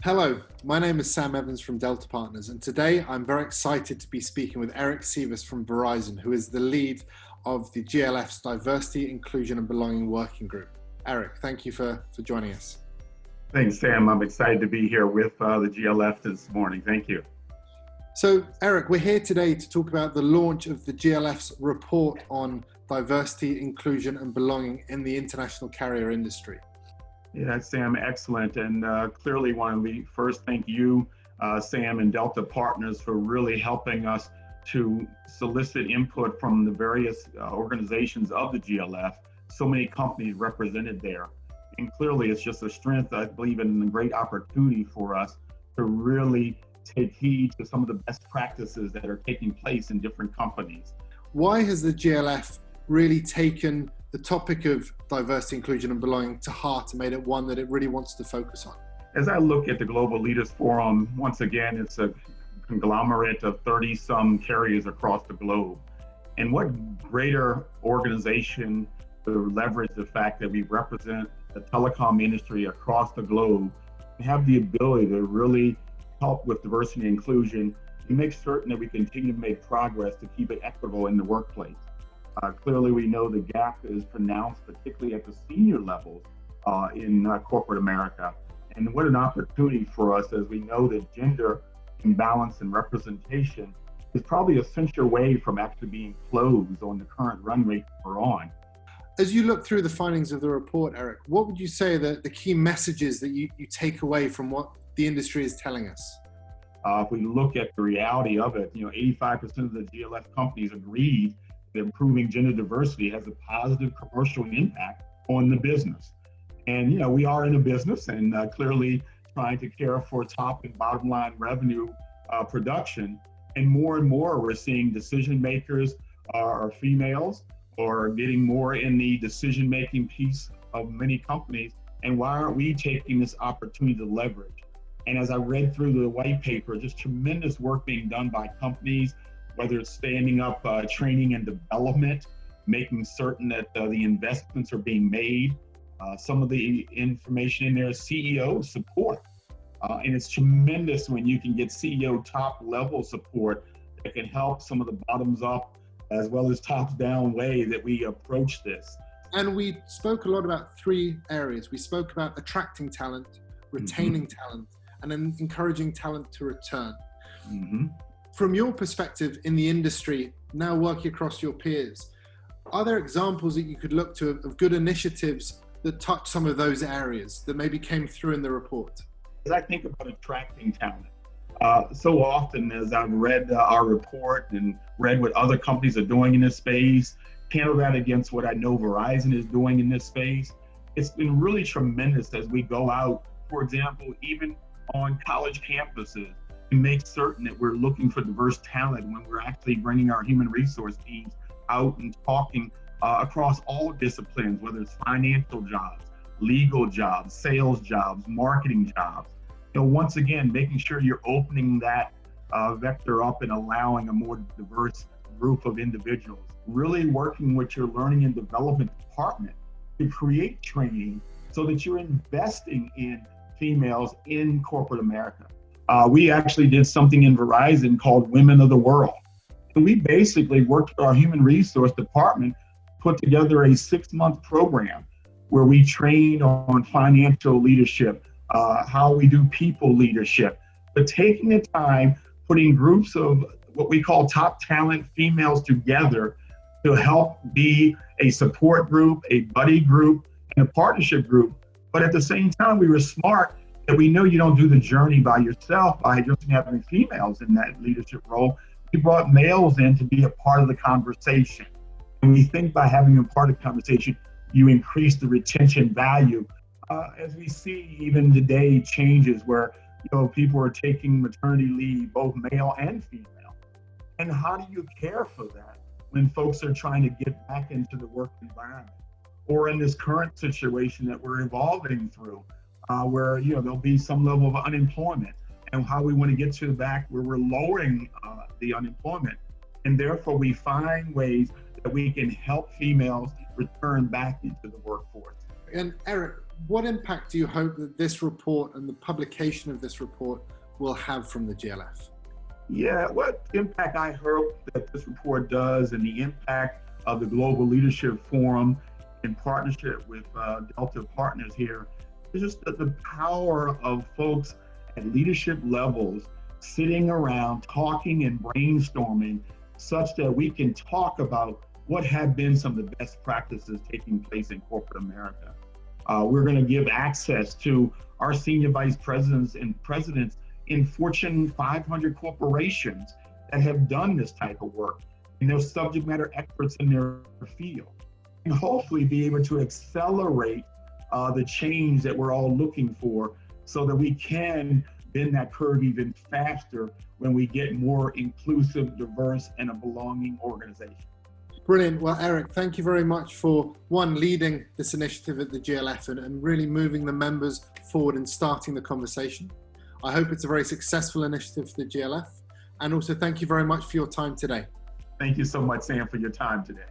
Hello, my name is Sam Evans from Delta Partners, and today I'm very excited to be speaking with Eric Cevis from Verizon, who is the lead of the GLF's Diversity, Inclusion and Belonging Working Group. Eric, thank you for joining us. Thanks, Sam. I'm excited to be here with the GLF this morning. Thank you. So, Eric, we're here today to talk about the launch of the GLF's report on diversity, inclusion and belonging in the international carrier industry. Yeah, Sam, excellent. And clearly want to first thank you, Sam, and Delta Partners for really helping us to solicit input from the various organizations of the GLF, so many companies represented there. And clearly it's just a strength, I believe, and a great opportunity for us to really take heed to some of the best practices that are taking place in different companies. Why has the GLF really taken the topic of diversity, inclusion and belonging to heart and made it one that it really wants to focus on? As I look at the Global Leaders Forum, once again, it's a conglomerate of 30-some carriers across the globe. And what greater organization to leverage the fact that we represent the telecom industry across the globe and have the ability to really help with diversity and inclusion and make certain that we continue to make progress to keep it equitable in the workplace. Clearly, we know the gap is pronounced, particularly at the senior levels in corporate America. And what an opportunity for us, as we know that gender imbalance and representation is probably a century way from actually being closed on the current run rate we're on. As you look through the findings of the report, Eric, what would you say that the key messages that you take away from what the industry is telling us? If we look at the reality of it, 85% of the GLF companies agreed that improving gender diversity has a positive commercial impact on the business. And, we are in a business and clearly trying to care for top and bottom line revenue production. And more we're seeing decision makers are females or getting more in the decision-making piece of many companies. And why aren't we taking this opportunity to leverage? And as I read through the white paper, just tremendous work being done by companies, whether it's standing up training and development, making certain that the investments are being made. Some of the information in there is CEO support. And it's tremendous when you can get CEO top level support that can help some of the bottoms up as well as tops down way that we approach this. And we spoke a lot about three areas. We spoke about attracting talent, retaining talent, and then encouraging talent to return. From your perspective in the industry, now working across your peers, are there examples that you could look to of good initiatives that touch some of those areas that maybe came through in the report? As I think about attracting talent, so often as I've read our report and read what other companies are doing in this space, counter that against what I know Verizon is doing in this space, it's been really tremendous as we go out, for example, even on college campuses, and make certain that we're looking for diverse talent when we're actually bringing our human resource teams out and talking across all disciplines, whether it's financial jobs, legal jobs, sales jobs, marketing jobs. Once again, making sure you're opening that vector up and allowing a more diverse group of individuals. Really working with your learning and development department to create training so that you're investing in females in corporate America. We actually did something in Verizon called Women of the World. And we basically worked with our human resource department, put together a 6-month program where we trained on financial leadership, how we do people leadership, but taking the time, putting groups of what we call top talent females together to help be a support group, a buddy group, and a partnership group. But at the same time, we were smart that we know you don't do the journey by yourself by just having females in that leadership role. We brought males in to be a part of the conversation. And we think by having them part of the conversation, you increase the retention value. As we see even today changes where people are taking maternity leave, both male and female. And how do you care for that when folks are trying to get back into the work environment? Or in this current situation that we're evolving through, where there'll be some level of unemployment, and how we want to get to the back where we're lowering the unemployment. And therefore we find ways that we can help females return back into the workforce. And Eric, what impact do you hope that this report and the publication of this report will have from the GLF? Yeah, what impact I hope that this report does, and the impact of the Global Leadership Forum in partnership with Delta partners here, is just the power of folks at leadership levels sitting around talking and brainstorming such that we can talk about what have been some of the best practices taking place in corporate America. We're going to give access to our senior vice presidents and presidents in Fortune 500 corporations that have done this type of work, and they're subject matter experts in their field, and hopefully be able to accelerate the change that we're all looking for, so that we can bend that curve even faster when we get more inclusive, diverse, and a belonging organization. Brilliant. Well, Eric, thank you very much for leading this initiative at the GLF and really moving the members forward and starting the conversation. I hope it's a very successful initiative for the GLF. And also thank you very much for your time today. Thank you so much, Sam, for your time today.